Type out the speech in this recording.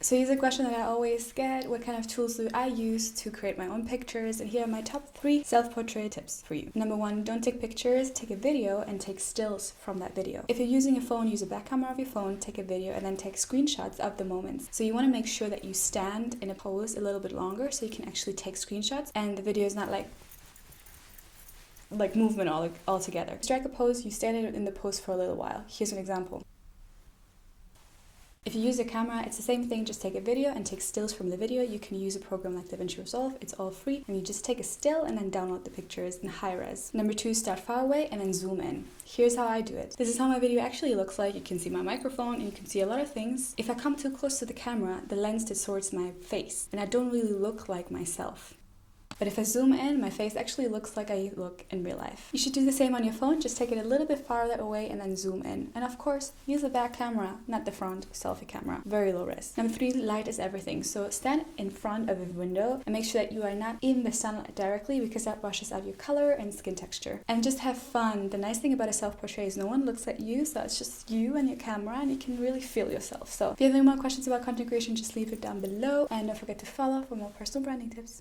So here's a question that I always get: what kind of tools do I use to create my own pictures? And here are my top 3 self-portrait tips for you. Number 1, don't take pictures, take a video and take stills from that video. If you're using a phone, use a back camera of your phone, take a video and then take screenshots of the moments. So you want to make sure that you stand in a pose a little bit longer so you can actually take screenshots and the video is not like movement all together. Strike a pose, you stand in the pose for a little while. Here's an example. If you use a camera, it's the same thing, just take a video and take stills from the video. You can use a program like DaVinci Resolve, it's all free, and you just take a still and then download the pictures in high res. Number 2, start far away and then zoom in. Here's how I do it. This is how my video actually looks like. You can see my microphone and you can see a lot of things. If I come too close to the camera, the lens distorts my face and I don't really look like myself. But if I zoom in, my face actually looks like I look in real life. You should do the same on your phone, just take it a little bit farther away and then zoom in. And of course, use the back camera, not the front selfie camera. Very low risk. Number 3, light is everything. So stand in front of a window and make sure that you are not in the sunlight directly because that washes out your color and skin texture. And just have fun. The nice thing about a self-portrait is no one looks at you, so it's just you and your camera and you can really feel yourself. So if you have any more questions about content creation, just leave it down below and don't forget to follow for more personal branding tips.